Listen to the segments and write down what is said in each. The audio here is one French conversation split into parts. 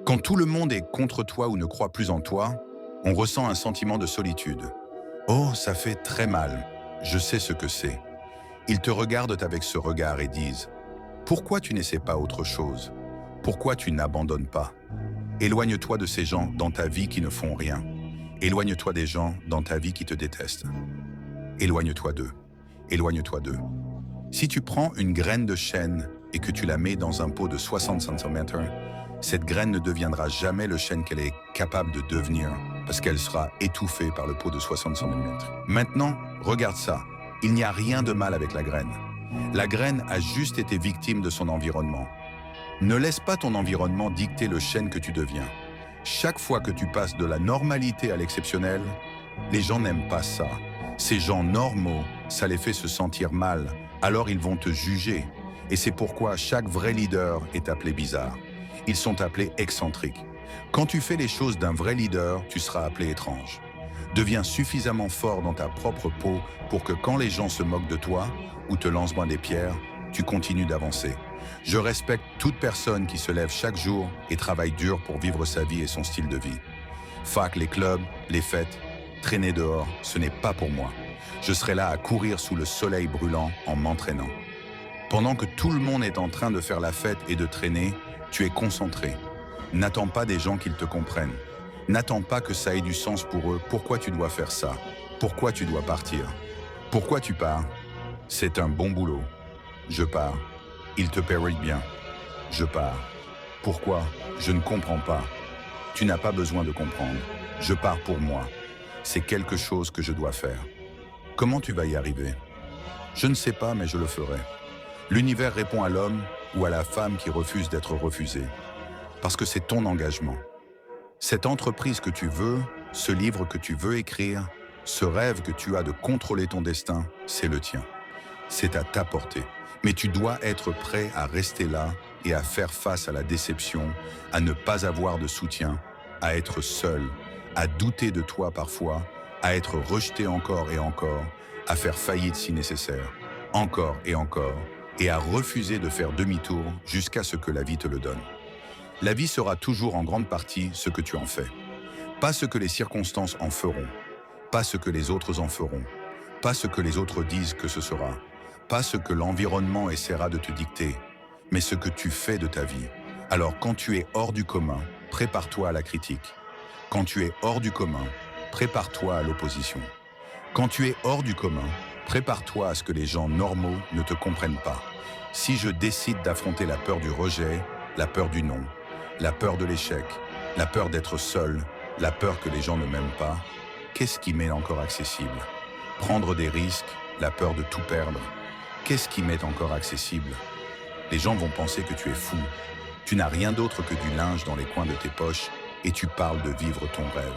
Quand tout le monde est contre toi ou ne croit plus en toi, on ressent un sentiment de solitude. Oh, ça fait très mal. Je sais ce que c'est. Ils te regardent avec ce regard et disent « Pourquoi tu n'essaies pas autre chose? Pourquoi tu n'abandonnes pas ?» Éloigne-toi de ces gens dans ta vie qui ne font rien. Éloigne-toi des gens dans ta vie qui te détestent. Éloigne-toi d'eux. Éloigne-toi d'eux. Si tu prends une graine de chêne et que tu la mets dans un pot de 60 cm, cette graine ne deviendra jamais le chêne qu'elle est capable de devenir parce qu'elle sera étouffée par le pot de 60 cm. Maintenant, regarde ça. Il n'y a rien de mal avec la graine. La graine a juste été victime de son environnement. Ne laisse pas ton environnement dicter le chêne que tu deviens. Chaque fois que tu passes de la normalité à l'exceptionnel, les gens n'aiment pas ça. Ces gens normaux, ça les fait se sentir mal, alors ils vont te juger. Et c'est pourquoi chaque vrai leader est appelé bizarre. Ils sont appelés excentriques. Quand tu fais les choses d'un vrai leader, tu seras appelé étrange. Deviens suffisamment fort dans ta propre peau pour que quand les gens se moquent de toi ou te lancent moins des pierres, tu continues d'avancer. Je respecte toute personne qui se lève chaque jour et travaille dur pour vivre sa vie et son style de vie. Fac, les clubs, les fêtes, traîner dehors, ce n'est pas pour moi. Je serai là à courir sous le soleil brûlant en m'entraînant. Pendant que tout le monde est en train de faire la fête et de traîner, tu es concentré. N'attends pas des gens qu'ils te comprennent. N'attends pas que ça ait du sens pour eux. Pourquoi tu dois faire ça? Pourquoi tu dois partir? Pourquoi tu pars? C'est un bon boulot. Je pars. Il te paierait bien. Je pars. Pourquoi? Je ne comprends pas. Tu n'as pas besoin de comprendre. Je pars pour moi. C'est quelque chose que je dois faire. Comment tu vas y arriver? Je ne sais pas, mais je le ferai. L'univers répond à l'homme ou à la femme qui refuse d'être refusé. Parce que c'est ton engagement. Cette entreprise que tu veux, ce livre que tu veux écrire, ce rêve que tu as de contrôler ton destin, c'est le tien. C'est à ta portée. Mais tu dois être prêt à rester là et à faire face à la déception, à ne pas avoir de soutien, à être seul, à douter de toi parfois, à être rejeté encore et encore, à faire faillite si nécessaire, encore et à refuser de faire demi-tour jusqu'à ce que la vie te le donne. La vie sera toujours en grande partie ce que tu en fais. Pas ce que les circonstances en feront, pas ce que les autres en feront, pas ce que les autres disent que ce sera, pas ce que l'environnement essaiera de te dicter, mais ce que tu fais de ta vie. Alors quand tu es hors du commun, prépare-toi à la critique. Quand tu es hors du commun, prépare-toi à l'opposition. Quand tu es hors du commun, prépare-toi à ce que les gens normaux ne te comprennent pas. Si je décide d'affronter la peur du rejet, la peur du non, la peur de l'échec, la peur d'être seul, la peur que les gens ne m'aiment pas, qu'est-ce qui m'est encore accessible? Prendre des risques, la peur de tout perdre, qu'est-ce qui m'est encore accessible? Les gens vont penser que tu es fou. Tu n'as rien d'autre que du linge dans les coins de tes poches et tu parles de vivre ton rêve.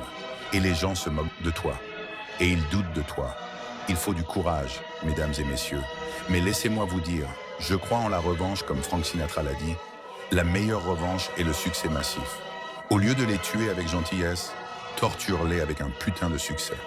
Et les gens se moquent de toi. Et ils doutent de toi. Il faut du courage, mesdames et messieurs. Mais laissez-moi vous dire, je crois en la revanche comme Frank Sinatra l'a dit, la meilleure revanche est le succès massif. Au lieu de les tuer avec gentillesse, torture-les avec un putain de succès.